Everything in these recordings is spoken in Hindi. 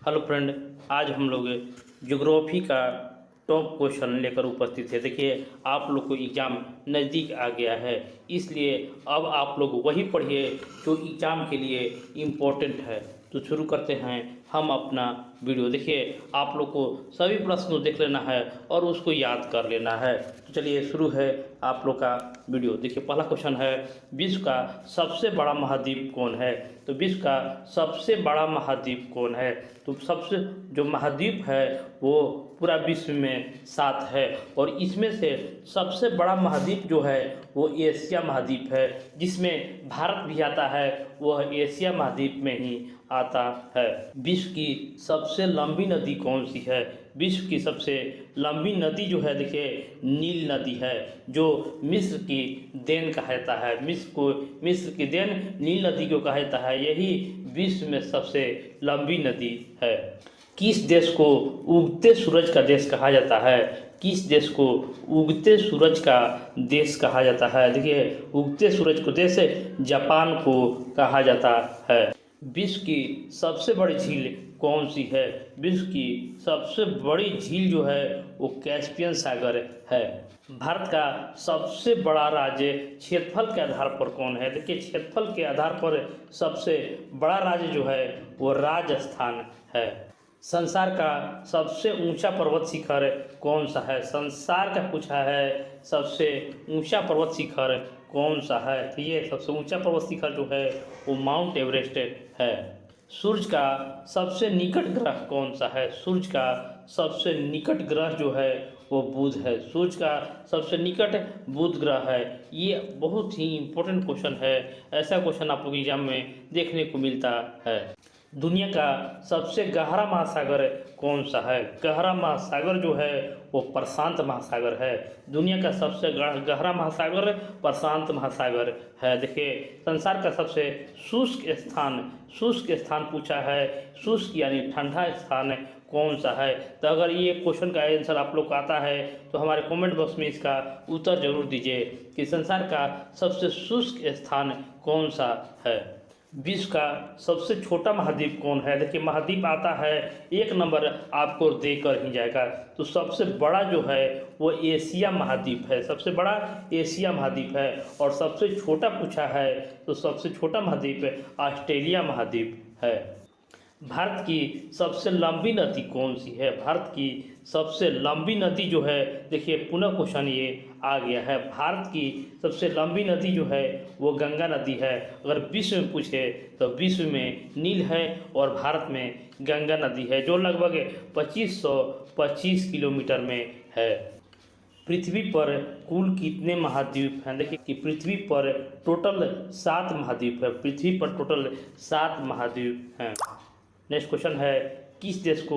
हेलो फ्रेंड, आज हम लोग ज्योग्राफी का टॉप क्वेश्चन लेकर उपस्थित है। देखिए, आप लोग को एग्ज़ाम नज़दीक आ गया है, इसलिए अब आप लोग वही पढ़िए जो एग्ज़ाम के लिए इम्पोर्टेंट है। तो शुरू करते हैं हम अपना वीडियो। देखिए, आप लोग को सभी प्रश्नों देख लेना है और उसको याद कर लेना है। तो चलिए शुरू है आप लोग का वीडियो। देखिए, पहला क्वेश्चन है, विश्व का सबसे बड़ा महाद्वीप कौन है? तो विश्व का सबसे बड़ा महाद्वीप कौन है? तो सबसे जो महाद्वीप है वो पूरा विश्व में 7 है, और इसमें से सबसे बड़ा महाद्वीप जो है वो एशिया महाद्वीप है, जिसमें भारत भी आता है। वह एशिया महाद्वीप में ही आता है। विश्व की सबसे लंबी नदी कौन सी है? विश्व की सबसे लंबी नदी जो है, देखिए, नील नदी है, जो मिस्र की देन कहा जाता है। मिस्र की देन नील नदी को कहा जाता है। यही विश्व में सबसे लंबी नदी है। किस देश को उगते सूरज का देश कहा जाता है? किस देश को उगते सूरज का देश कहा जाता है? देखिए, उगते सूरज को देश जापान को कहा जाता है। विश्व की सबसे बड़ी झील कौन सी है? विश्व की सबसे बड़ी झील जो है वो कैस्पियन सागर है। भारत का सबसे बड़ा राज्य क्षेत्रफल के आधार पर कौन है? देखिए, क्षेत्रफल के आधार पर सबसे बड़ा राज्य जो है वो राजस्थान है। संसार का सबसे ऊंचा पर्वत शिखर कौन सा है? संसार का पूछा है, सबसे ऊंचा पर्वत शिखर कौन सा है? तो ये सबसे ऊंचा पर्वत शिखर जो है वो माउंट एवरेस्ट है। सूर्य का सबसे निकट ग्रह कौन सा है? सूर्य का सबसे निकट ग्रह जो है वो बुध है। सूर्य का सबसे निकट बुध ग्रह है। ये बहुत ही इम्पोर्टेंट क्वेश्चन है। ऐसा क्वेश्चन आप लोग एग्जाम में देखने को मिलता है। दुनिया का सबसे गहरा महासागर कौन सा है? गहरा महासागर जो है वो प्रशांत महासागर है। दुनिया का सबसे गहरा महासागर प्रशांत महासागर है। देखिए, संसार का सबसे शुष्क स्थान पूछा है। शुष्क यानी ठंडा स्थान कौन सा है? तो अगर ये क्वेश्चन का आंसर आप लोग को आता है तो हमारे कमेंट बॉक्स में इसका उत्तर जरूर दीजिए कि संसार का सबसे शुष्क स्थान कौन सा है। विश्व का सबसे छोटा महाद्वीप कौन है? देखिए, महाद्वीप आता है, एक नंबर आपको देकर ही जाएगा। तो सबसे बड़ा जो है वो एशिया महाद्वीप है। सबसे बड़ा एशिया महाद्वीप है। और सबसे छोटा पूछा है तो सबसे छोटा महाद्वीप ऑस्ट्रेलिया महाद्वीप है। भारत की सबसे लंबी नदी कौन सी है? भारत की सबसे लंबी नदी जो है, देखिए पुनः क्वेश्चन ये आ गया है। भारत की सबसे लंबी नदी जो है वो गंगा नदी है। अगर विश्व में पूछे तो विश्व में नील है और भारत में गंगा नदी है, जो लगभग 2525 किलोमीटर में है। पृथ्वी पर कुल कितने महाद्वीप हैं? देखिए कि पृथ्वी पर टोटल 7 महाद्वीप है। पृथ्वी पर टोटल 7 महाद्वीप हैं। नेक्स्ट क्वेश्चन है, किस देश को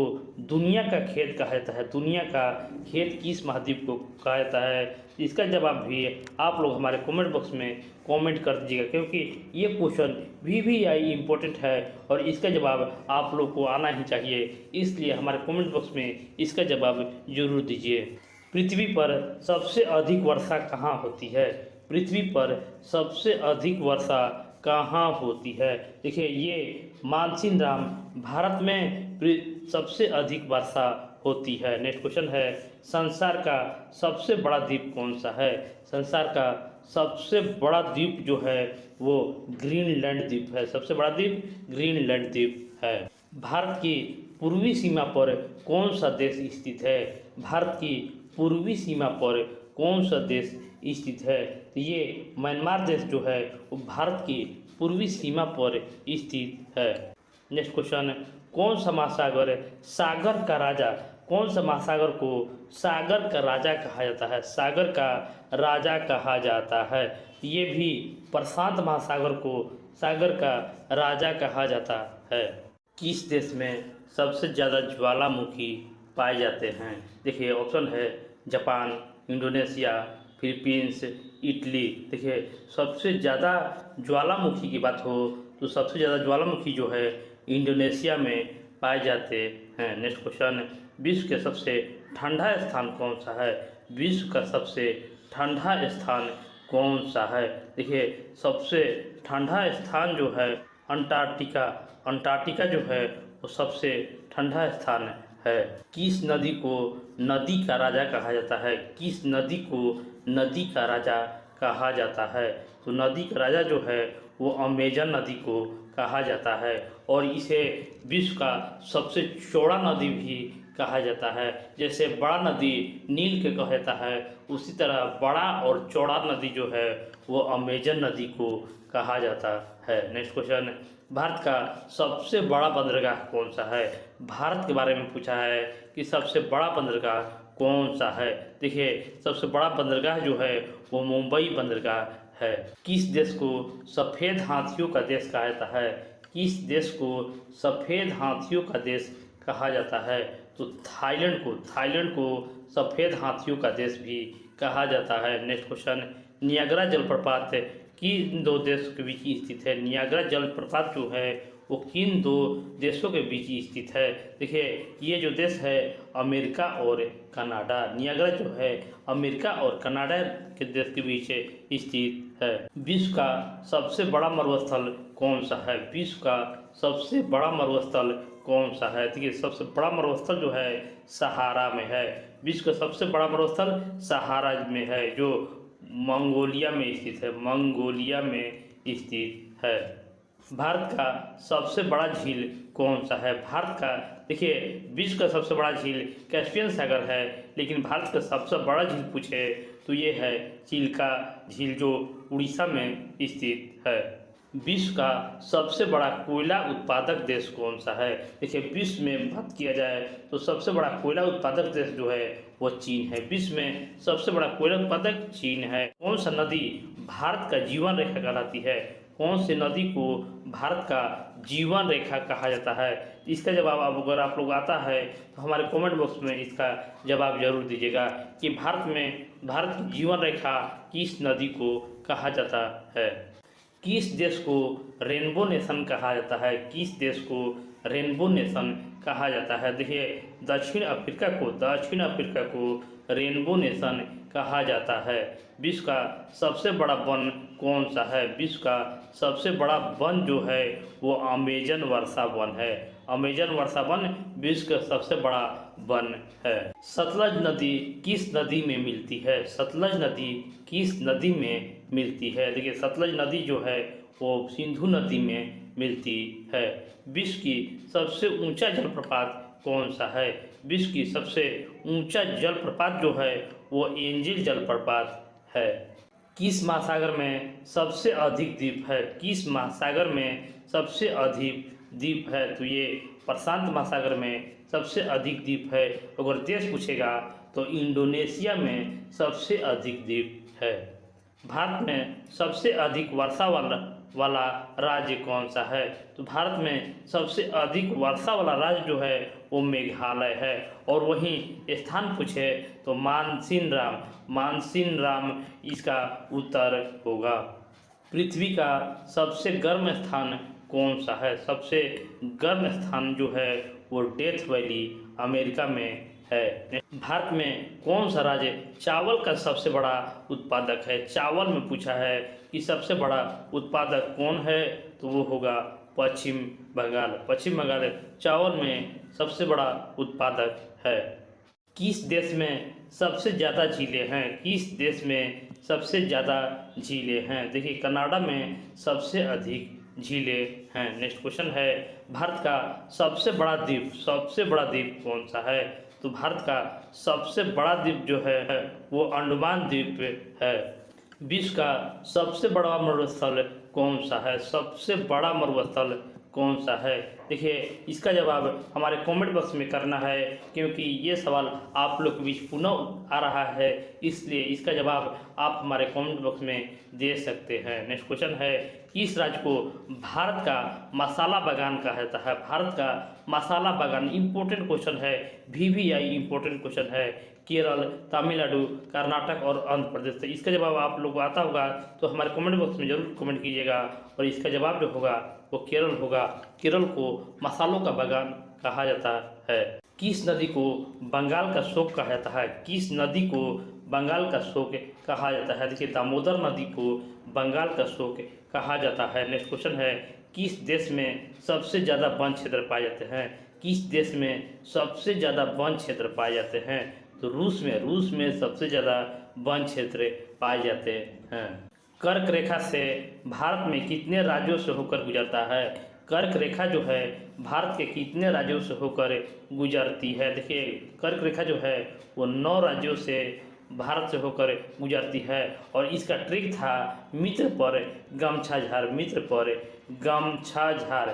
दुनिया का खेत कहा जाता है? दुनिया का खेत किस महाद्वीप को कहा जाता है? इसका जवाब भी आप लोग हमारे कमेंट बॉक्स में कमेंट कर दीजिएगा, क्योंकि ये क्वेश्चन VVI इम्पोर्टेंट है और इसका जवाब आप लोग को आना ही चाहिए। इसलिए हमारे कमेंट बॉक्स में इसका जवाब जरूर दीजिए। पृथ्वी पर सबसे अधिक वर्षा कहाँ होती है? पृथ्वी पर सबसे अधिक वर्षा कहाँ होती है? देखिए, ये मानसिन राम भारत में सबसे अधिक वर्षा होती है। नेक्स्ट क्वेश्चन है, संसार का सबसे बड़ा द्वीप कौन सा है? संसार का सबसे बड़ा द्वीप जो है वो ग्रीनलैंड द्वीप है। सबसे बड़ा द्वीप ग्रीनलैंड द्वीप है। भारत की पूर्वी सीमा पर कौन सा देश स्थित है? भारत की पूर्वी सीमा पर कौन सा देश स्थित है? तो ये म्यांमार देश जो है वो भारत की पूर्वी सीमा पर स्थित है। नेक्स्ट क्वेश्चन, कौन सा महासागर सागर का राजा? कौन सा महासागर को सागर का राजा कहा जाता है? सागर का राजा कहा जाता है। ये भी प्रशांत महासागर को सागर का राजा कहा जाता है। किस देश में सबसे ज़्यादा ज्वालामुखी पाए जाते हैं? देखिए, ऑप्शन है जापान, इंडोनेशिया, फिलीपींस, इटली। देखिए, सबसे ज़्यादा ज्वालामुखी की बात हो तो सबसे ज़्यादा ज्वालामुखी जो है इंडोनेशिया में पाए जाते हैं। नेक्स्ट क्वेश्चन, विश्व के सबसे ठंडा स्थान कौन सा है? विश्व का सबसे ठंडा स्थान कौन सा है? देखिए, सबसे ठंडा स्थान जो है अंटार्कटिका। अंटार्कटिका जो है वो सबसे ठंडा स्थान है। किस नदी को नदी का राजा कहा जाता है? किस नदी को नदी का राजा कहा जाता है? तो नदी का राजा जो है वो अमेजन नदी को कहा जाता है और इसे विश्व का सबसे चौड़ा नदी भी कहा जाता है। जैसे बड़ा नदी नील के कहा जाता है, उसी तरह बड़ा और चौड़ा नदी जो है वो अमेजन नदी को कहा जाता है। नेक्स्ट क्वेश्चन, भारत का सबसे बड़ा बंदरगाह कौन सा है? भारत के बारे में पूछा है कि सबसे बड़ा बंदरगाह कौन सा है। देखिए, सबसे बड़ा बंदरगाह जो है वो मुंबई बंदरगाह है। किस देश को सफ़ेद हाथियों का देश कहा जाता है? किस देश को सफ़ेद हाथियों का देश कहा जाता है? तो थाईलैंड को सफ़ेद हाथियों का देश भी कहा जाता है। नेक्स्ट क्वेश्चन, नियाग्रा जलप्रपात किन दो देशों के बीच स्थित है? नियाग्रा जलप्रपात जो है वो किन दो देशों के बीच स्थित है? देखिए, ये जो देश है अमेरिका और कनाडा। नियाग्रा जो है अमेरिका और कनाडा के देश के बीच स्थित है। विश्व का सबसे बड़ा मरुस्थल कौन सा है? विश्व का सबसे बड़ा मरुस्थल कौन सा है? देखिए, सबसे बड़ा मरुस्थल जो है सहारा में है। विश्व का सबसे बड़ा मरुस्थल सहारा में है जो मंगोलिया में स्थित है। मंगोलिया में स्थित है। भारत का सबसे बड़ा झील कौन सा है? भारत का, देखिए, विश्व का सबसे बड़ा झील कैस्पियन सागर है, लेकिन भारत का सबसे बड़ा झील पूछे तो ये है चिल्का झील जो उड़ीसा में स्थित है। विश्व का सबसे बड़ा कोयला उत्पादक देश कौन सा है? देखिए, विश्व में बात किया जाए तो सबसे बड़ा कोयला उत्पादक देश जो है वो चीन है। विश्व में सबसे बड़ा कोयला उत्पादक चीन है। कौन सा नदी भारत का जीवन रेखा कहलाती है? कौन सी नदी को भारत का जीवन रेखा कहा जाता है? इसका जवाब अगर आप लोग आता है तो हमारे कमेंट बॉक्स में इसका जवाब जरूर दीजिएगा कि भारत की जीवन रेखा किस नदी को कहा जाता है। किस देश को रेनबो नेशन कहा जाता है? किस देश को रेनबो नेशन कहा जाता है? देखिए, दक्षिण अफ्रीका को रेनबो नेशन कहा जाता है। विश्व का सबसे बड़ा वन कौन सा है? विश्व का सबसे बड़ा वन जो है वो अमेजन वर्षा वन है। अमेजन वर्षा वन विश्व का सबसे बड़ा वन है। सतलज नदी किस नदी में मिलती है? सतलज नदी किस नदी में मिलती है? देखिए, सतलज नदी जो है वो सिंधु नदी में मिलती है। विश्व की सबसे ऊंचा जलप्रपात कौन सा है? विश्व की सबसे ऊंचा जलप्रपात जो है वो एंजिल जलप्रपात है। किस महासागर में सबसे अधिक द्वीप है? किस महासागर में सबसे अधिक द्वीप है? तो ये प्रशांत महासागर में सबसे अधिक द्वीप है। अगर देश पूछेगा तो इंडोनेशिया में सबसे अधिक द्वीप है। भारत में सबसे अधिक वर्षा वाला राज्य कौन सा है? तो भारत में सबसे अधिक वर्षा वाला राज्य जो है वो मेघालय है। और वहीं स्थान पूछे तो मानसिन राम इसका उत्तर होगा। पृथ्वी का सबसे गर्म स्थान कौन सा है? सबसे गर्म स्थान जो है वो डेथ वैली अमेरिका में है। भारत में कौन सा राज्य चावल का सबसे बड़ा उत्पादक है? चावल में पूछा है कि सबसे बड़ा उत्पादक कौन है तो वो होगा पश्चिम बंगाल। पश्चिम बंगाल चावल में सबसे बड़ा उत्पादक है। किस देश में सबसे ज़्यादा झीलें हैं? किस देश में सबसे ज़्यादा झीलें हैं? देखिए, कनाडा में सबसे अधिक झीलें हैं। नेक्स्ट क्वेश्चन है, भारत का सबसे बड़ा द्वीप कौन सा है? तो भारत का सबसे बड़ा द्वीप जो है वो अंडमान द्वीप है। विश्व का सबसे बड़ा मरुस्थल कौन सा है? सबसे बड़ा मरुस्थल कौन सा है? देखिए, इसका जवाब हमारे कमेंट बॉक्स में करना है क्योंकि ये सवाल आप लोग के बीच पुनः आ रहा है, इसलिए इसका जवाब आप हमारे कमेंट बॉक्स में दे सकते हैं। नेक्स्ट क्वेश्चन है, किस राज्य को भारत का मसाला बागान कहा जाता है? भारत का मसाला बागान इम्पोर्टेंट क्वेश्चन है, VVI इम्पोर्टेंट क्वेश्चन है। केरल, तमिलनाडु, कर्नाटक और आंध्र प्रदेश। तो इसका जवाब आप लोग को आता होगा तो हमारे कमेंट बॉक्स में जरूर कमेंट कीजिएगा और इसका जवाब जो होगा वो केरल होगा। केरल को मसालों का बागान कहा जाता है। किस नदी को बंगाल का शोक कहा जाता है? किस नदी को बंगाल का शोक कहा जाता है? देखिए, दामोदर नदी को बंगाल का शोक कहा जाता है। नेक्स्ट क्वेश्चन है, किस देश में सबसे ज़्यादा वन क्षेत्र पाए जाते हैं? किस देश में सबसे ज़्यादा वन क्षेत्र पाए जाते हैं? तो रूस में सबसे ज़्यादा वन क्षेत्र पाए जाते हैं। कर्क रेखा से भारत में कितने राज्यों से होकर गुजरता है? कर्क रेखा जो है भारत के कितने राज्यों से होकर गुजरती है? देखिए, कर्क रेखा जो है वो 9 राज्यों से भारत से होकर गुजरती है। और इसका ट्रिक था मित्र पर गमछा झार, मित्र पर गमछा झार।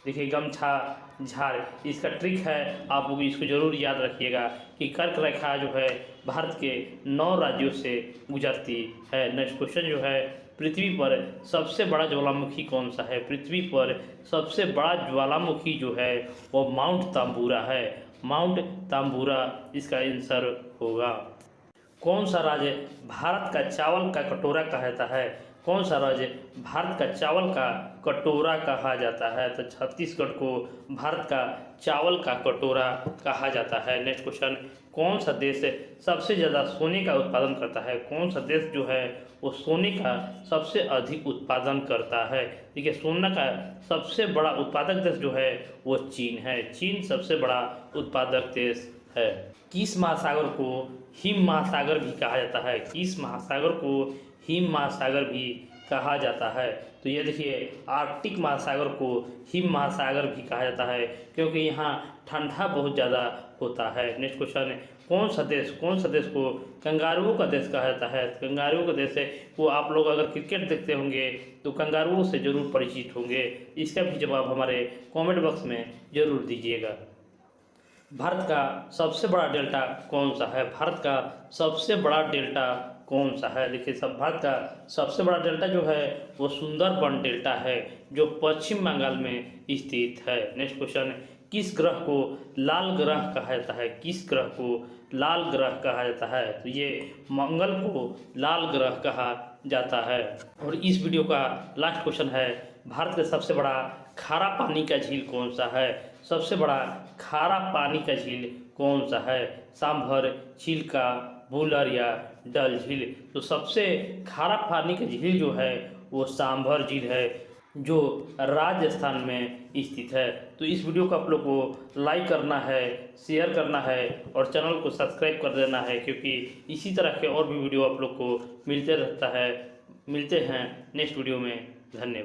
देखिए, गमछा झार इसका ट्रिक है, आप लोग इसको जरूर याद रखिएगा कि कर्क रेखा जो है भारत के 9 राज्यों से गुजरती है। नेक्स्ट क्वेश्चन जो है, पृथ्वी पर सबसे बड़ा ज्वालामुखी कौन सा है? पृथ्वी पर सबसे बड़ा ज्वालामुखी जो है वो माउंट तांबूरा है। माउंट तांबूरा इसका आंसर होगा। कौन सा राज्य भारत का चावल का कटोरा कहता है? कौन सा राज्य भारत का चावल का कटोरा कहा जाता है? तो छत्तीसगढ़ को भारत का चावल का कटोरा कहा जाता है। नेक्स्ट क्वेश्चन, कौन सा देश सबसे ज़्यादा सोने का उत्पादन करता है? कौन सा देश जो है वो सोने का सबसे अधिक उत्पादन करता है? देखिए, सोने का सबसे बड़ा उत्पादक देश जो है वो चीन है। चीन सबसे बड़ा उत्पादक देश है। किस महासागर को हिम महासागर भी कहा जाता है? किस महासागर को हिम महासागर भी कहा जाता है? तो ये देखिए, आर्कटिक महासागर को हिम महासागर भी कहा जाता है क्योंकि यहाँ ठंडा बहुत ज़्यादा होता है। नेक्स्ट क्वेश्चन है, कौन सा देश को कंगारुओं का देश कहा जाता है? कंगारुओं का देश है वो, आप लोग अगर क्रिकेट देखते होंगे तो कंगारुओं से ज़रूर परिचित होंगे। इसका भी जवाब हमारे कॉमेंट बॉक्स में ज़रूर दीजिएगा। भारत का सबसे बड़ा डेल्टा कौन सा है? भारत का सबसे बड़ा डेल्टा कौन सा है? देखिए, भारत का सबसे बड़ा डेल्टा जो है वो सुंदरबन डेल्टा है जो पश्चिम बंगाल में स्थित है। नेक्स्ट क्वेश्चन, किस ग्रह को लाल ग्रह कहा जाता है? किस ग्रह को लाल ग्रह कहा जाता है? तो ये मंगल को लाल ग्रह कहा जाता है। और इस वीडियो का लास्ट क्वेश्चन है, भारत का सबसे बड़ा खारा पानी का झील कौन सा है? सबसे बड़ा खारा पानी का झील कौन सा है? सांभर, चिल्का, वुलर या डल झील? तो सबसे खारा पानी का झील जो है वो सांभर झील है जो राजस्थान में स्थित है। तो इस वीडियो को आप लोग को लाइक करना है, शेयर करना है और चैनल को सब्सक्राइब कर देना है क्योंकि इसी तरह के और भी वीडियो आप लोग को मिलते रहता है। मिलते हैं नेक्स्ट वीडियो में। धन्यवाद।